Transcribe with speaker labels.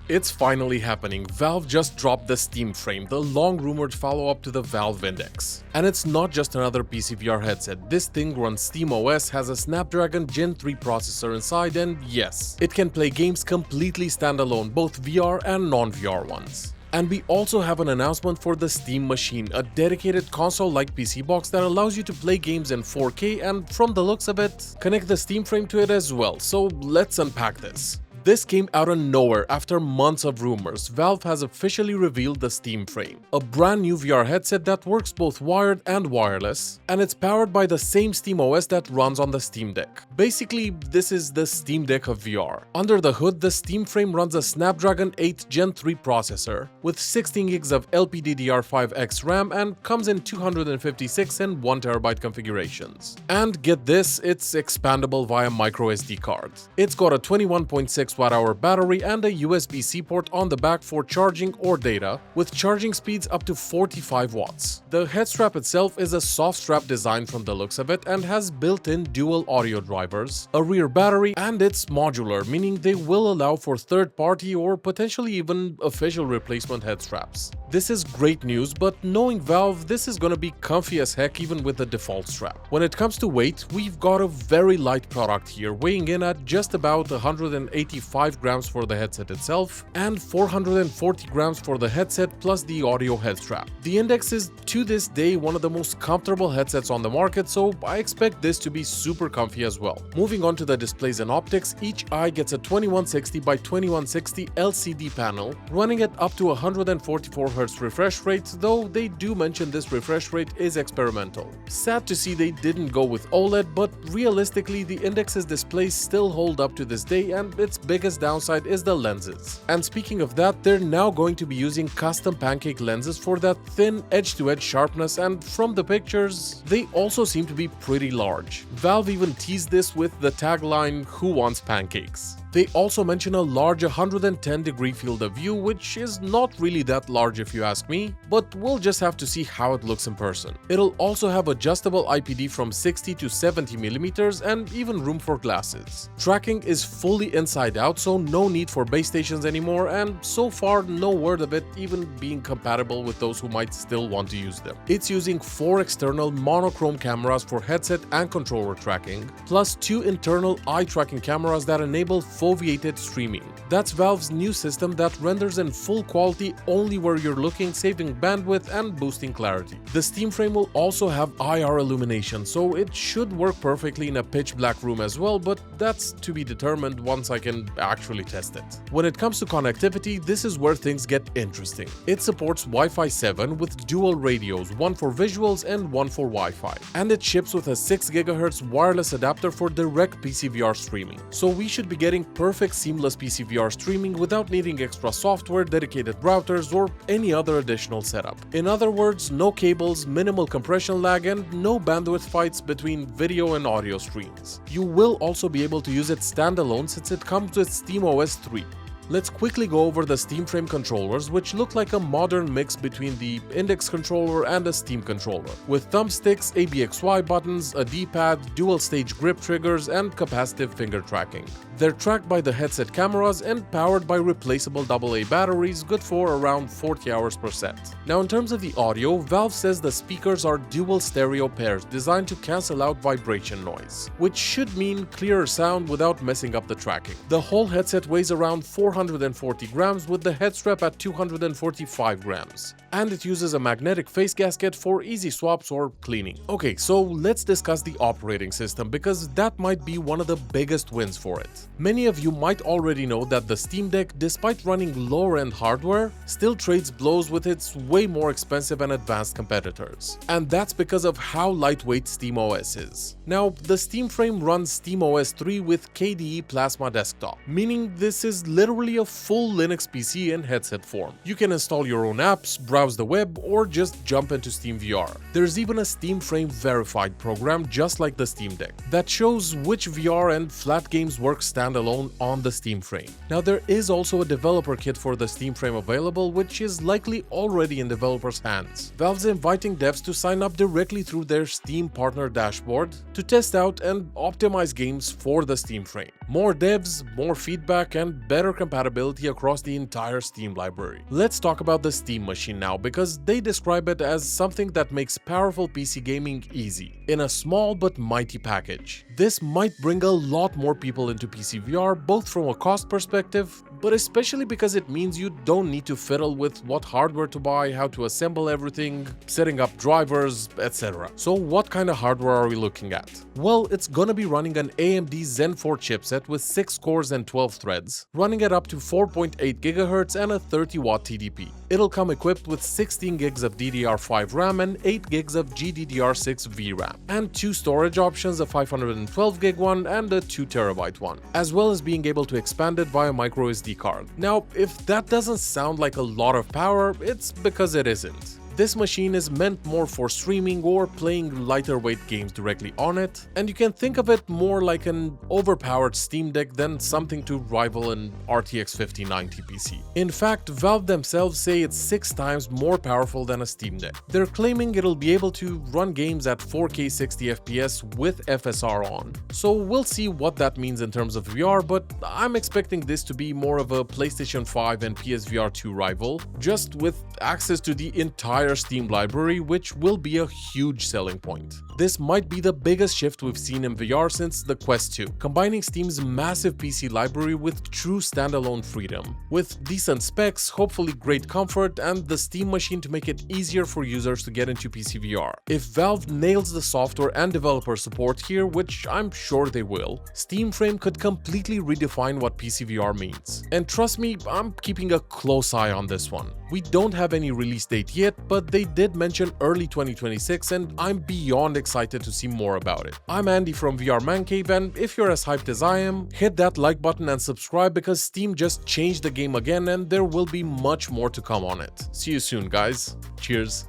Speaker 1: It's finally happening. Valve just dropped the Steam Frame, the long-rumored follow-up to the Valve Index. And it's not just another PC VR headset. This thing runs SteamOS, has a Snapdragon Gen 3 processor inside, and yes, it can play games completely standalone, both VR and non-VR ones. And we also have an announcement for the Steam Machine, a dedicated console-like PC box that allows you to play games in 4K and, from the looks of it, connect the Steam Frame to it as well. So let's unpack this. This came out of nowhere after months of rumors. Valve has officially revealed the Steam Frame, a brand new VR headset that works both wired and wireless, and it's powered by the same SteamOS that runs on the Steam Deck. Basically, this is the Steam Deck of VR. Under the hood, the Steam Frame runs a Snapdragon 8 Gen 3 processor with 16 gigs of LPDDR5X RAM and comes in 256 and 1TB configurations. And get this, it's expandable via microSD cards. It's got a 21.6 watt-hour battery and a USB-C port on the back for charging or data, with charging speeds up to 45 watts. The head strap itself is a soft strap design from the looks of it and has built-in dual audio drivers, a rear battery, and it's modular, meaning they will allow for third-party or potentially even official replacement head straps. This is great news, but knowing Valve, this is gonna be comfy as heck even with the default strap. When it comes to weight, we've got a very light product here, weighing in at just about 185 grams for the headset itself and 440 grams for the headset plus the audio head strap. The Index is to this day one of the most comfortable headsets on the market, so I expect this to be super comfy as well. Moving on to the displays and optics, each eye gets a 2160 by 2160 LCD panel running at up to 144Hz refresh rate, though they do mention this refresh rate is experimental. Sad to see they didn't go with OLED, but realistically the Index's displays still hold up to this day, and its biggest downside is the lenses. And speaking of that, they're now going to be using custom pancake lenses for that thin edge-to-edge sharpness, and from the pictures, they also seem to be pretty large. Valve even teased this with the tagline, "Who wants pancakes?" They also mention a large 110-degree field of view, which is not really that large if you ask me, but we'll just have to see how it looks in person. It'll also have adjustable IPD from 60 to 70 millimeters and even room for glasses. Tracking is fully inside out, so no need for base stations anymore, and so far no word of it even being compatible with those who might still want to use them. It's using 4 external monochrome cameras for headset and controller tracking, plus 2 internal eye tracking cameras that enable foveated streaming. That's Valve's new system that renders in full quality only where you're looking, saving bandwidth and boosting clarity. The Steam Frame will also have IR illumination, so it should work perfectly in a pitch black room as well, but that's to be determined once I can actually test it. When it comes to connectivity, this is where things get interesting. It supports Wi-Fi 7 with dual radios, one for visuals and one for Wi-Fi. And it ships with a 6 GHz wireless adapter for direct PCVR streaming. So we should be getting perfect seamless PCVR streaming without needing extra software, dedicated routers, or any other additional setup. In other words, no cables, minimal compression lag, and no bandwidth fights between video and audio streams. You will also be able to use it standalone since it comes with SteamOS 3. Let's quickly go over the Steam Frame controllers, which look like a modern mix between the Index controller and a Steam controller, with thumbsticks, ABXY buttons, a D-pad, dual-stage grip triggers, and capacitive finger tracking. They're tracked by the headset cameras and powered by replaceable AA batteries, good for around 40 hours per set. Now, in terms of the audio, Valve says the speakers are dual stereo pairs designed to cancel out vibration noise, which should mean clearer sound without messing up the tracking. The whole headset weighs around 440 grams with the head strap at 245 grams. And it uses a magnetic face gasket for easy swaps or cleaning. Okay, so let's discuss the operating system because that might be one of the biggest wins for it. Many of you might already know that the Steam Deck, despite running lower-end hardware, still trades blows with its way more expensive and advanced competitors. And that's because of how lightweight SteamOS is. Now, the Steam Frame runs SteamOS 3 with KDE Plasma Desktop, meaning this is literally a full Linux PC in headset form. You can install your own apps, browse the web, or just jump into Steam VR. There's even a Steam Frame verified program just like the Steam Deck that shows which VR and flat games work standalone on the Steam Frame. Now, there is also a developer kit for the Steam Frame available, which is likely already in developers' hands. Valve's inviting devs to sign up directly through their Steam partner dashboard to test out and optimize games for the Steam Frame. More devs, more feedback, and better compatibility compatibility across the entire Steam library. Let's talk about the Steam Machine now, because they describe it as something that makes powerful PC gaming easy, in a small but mighty package. This might bring a lot more people into PC VR, both from a cost perspective, but especially because it means you don't need to fiddle with what hardware to buy, how to assemble everything, setting up drivers, etc. So what kind of hardware are we looking at? Well, it's gonna be running an AMD Zen 4 chipset with 6 cores and 12 threads, running at up to 4.8 GHz and a 30-watt TDP. It'll come equipped with 16 gigs of DDR5 RAM and 8 gigs of GDDR6 VRAM, and 2 storage options, a 512 gig one and a 2 TB one, as well as being able to expand it via micro SD card. Now, if that doesn't sound like a lot of power, it's because it isn't. This machine is meant more for streaming or playing lighter weight games directly on it, and you can think of it more like an overpowered Steam Deck than something to rival an RTX 5090 PC. In fact, Valve themselves say it's 6 times more powerful than a Steam Deck. They're claiming it'll be able to run games at 4K 60 FPS with FSR on. So we'll see what that means in terms of VR, but I'm expecting this to be more of a PlayStation 5 and PSVR 2 rival, just with access to the entire Steam library, which will be a huge selling point. This might be the biggest shift we've seen in VR since the Quest 2, combining Steam's massive PC library with true standalone freedom, with decent specs, hopefully great comfort, and the Steam machine to make it easier for users to get into PC VR. If Valve nails the software and developer support here, which I'm sure they will, Steam Frame could completely redefine what PC VR means. And trust me, I'm keeping a close eye on this one. We don't have any release date yet, but they did mention early 2026, and I'm beyond excited to see more about it. I'm Andy from VR Man Cave, and if you're as hyped as I am, hit that like button and subscribe, because Steam just changed the game again and there will be much more to come on it. See you soon, guys. Cheers.